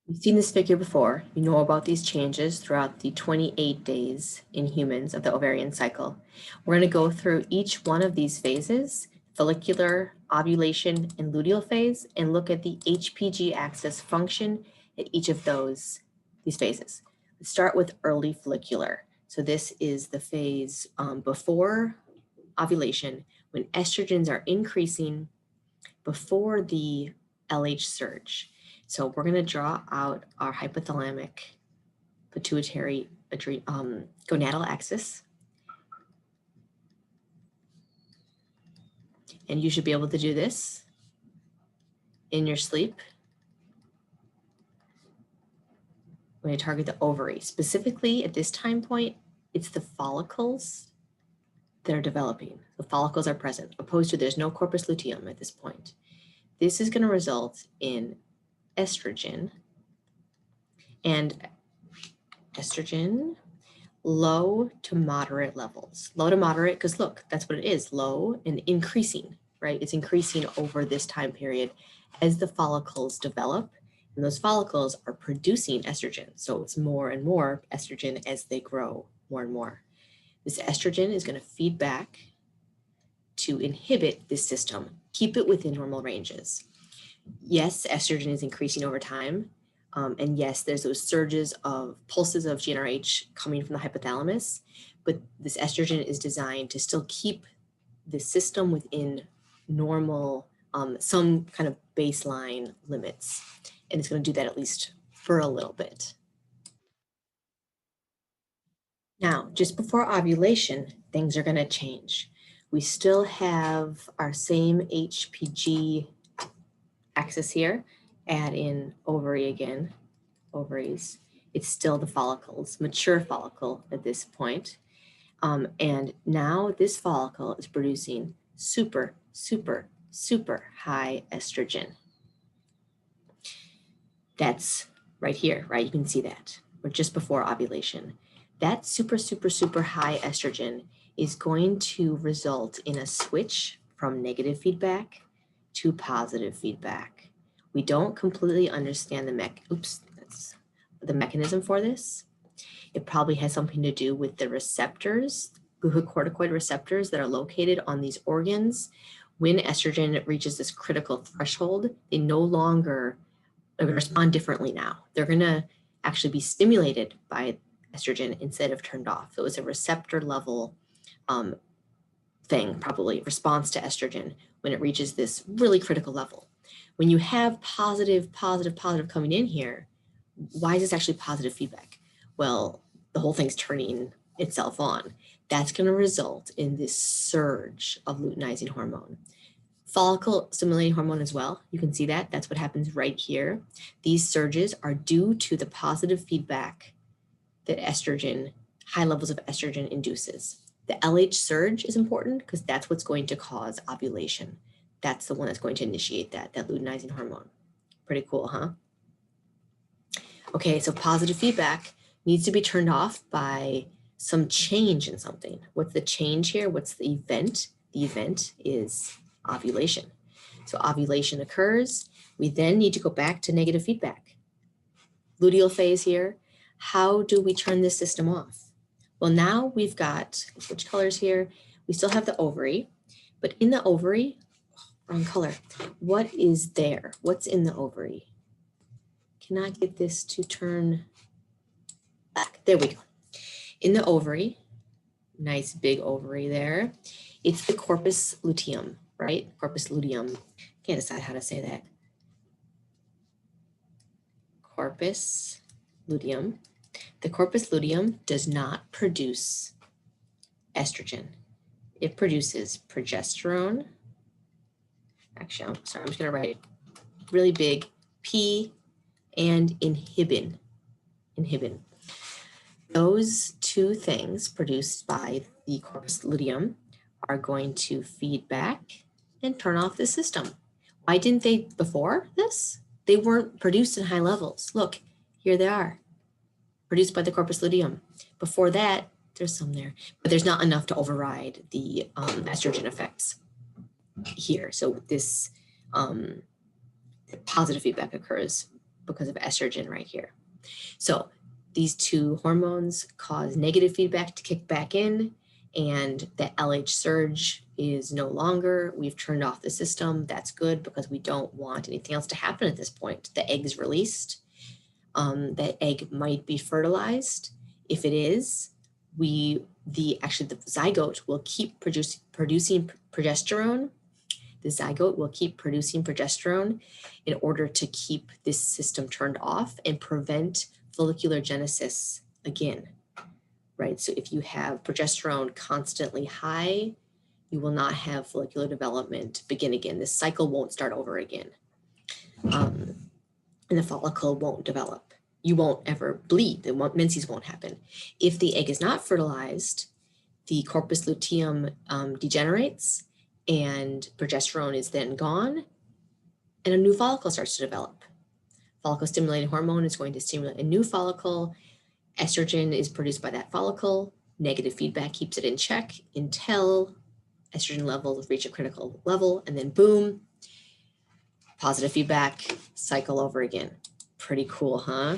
You've seen this figure before. You know about these changes throughout the 28 days in humans of the ovarian cycle. We're going to go through each one of these phases, follicular, ovulation, and luteal phase, and look at the HPG axis function at each of these phases. Let's start with early follicular. So this is the phase before ovulation, when estrogens are increasing before the LH surge. So we're going to draw out our hypothalamic pituitary gonadal axis. And you should be able to do this in your sleep when you target the ovary. Specifically at this time point, it's the follicles that are developing. The follicles are present, opposed to there's no corpus luteum at this point. This is going to result in estrogen low to moderate levels. Low to moderate, because look, that's what it is, low and increasing, right? It's increasing over this time period as the follicles develop, and those follicles are producing estrogen. So it's more and more estrogen as they grow more and more. This estrogen is going to feed back to inhibit this system, keep it within normal ranges. Yes, estrogen is increasing over time. And yes, there's those surges of pulses of GnRH coming from the hypothalamus, but this estrogen is designed to still keep the system within normal, some kind of baseline limits. And it's going to do that at least for a little bit. Now, just before ovulation, things are going to change. We still have our same HPG axis here. Add in ovary again, ovaries. It's still the follicles, mature follicle at this point. And now this follicle is producing super, super, super high estrogen. That's right here, right? You can see that. We're just before ovulation. That super, super, super high estrogen is going to result in a switch from negative feedback to positive feedback. We don't completely understand the mechanism for this. It probably has something to do with the receptors, glucocorticoid receptors that are located on these organs. When estrogen reaches this critical threshold, they no longer respond differently now. They're going to actually be stimulated by estrogen instead of turned off. It was a receptor level thing, probably response to estrogen when it reaches this really critical level. When you have positive coming in here, why is this actually positive feedback? Well, the whole thing's turning itself on. That's going to result in this surge of luteinizing hormone. Follicle stimulating hormone as well. You can see that. That's what happens right here. These surges are due to the positive feedback that estrogen, high levels of estrogen induces. The LH surge is important because that's what's going to cause ovulation. That's the one that's going to initiate that luteinizing hormone. Pretty cool, huh? Okay, so positive feedback needs to be turned off by some change in something. What's the change here? What's the event? The event is ovulation. So ovulation occurs. We then need to go back to negative feedback. Luteal phase here. How do we turn this system off? Well, now we've got, switch colors here. We still have the ovary, but in the ovary, wrong color. What is there? What's in the ovary? Cannot get this to turn back. There we go. In the ovary, nice big ovary there. It's the corpus luteum, right? Corpus luteum. Can't decide how to say that. Corpus luteum. The corpus luteum does not produce estrogen. It produces progesterone. Actually, I'm sorry, I'm just going to write really big P and inhibin. Those two things produced by the corpus luteum are going to feed back and turn off the system. Why didn't they before this? They weren't produced in high levels. Look, here they are, produced by the corpus luteum. Before that, there's some there, but there's not enough to override the estrogen effects here. So this positive feedback occurs because of estrogen right here. So these two hormones cause negative feedback to kick back in, and the LH surge is no longer. We've turned off the system. That's good because we don't want anything else to happen at this point. The egg is released. That egg might be fertilized. If it is, the zygote will keep producing progesterone. The zygote will keep producing progesterone in order to keep this system turned off and prevent follicular genesis again, right? So if you have progesterone constantly high, you will not have follicular development begin again. This cycle won't start over again. And the follicle won't develop. You won't ever bleed. The menses won't happen. If the egg is not fertilized, the corpus luteum degenerates and progesterone is then gone and a new follicle starts to develop. Follicle stimulating hormone is going to stimulate a new follicle. Estrogen is produced by that follicle. Negative feedback keeps it in check until estrogen levels reach a critical level, and then boom, positive feedback, cycle over again. Pretty cool, huh?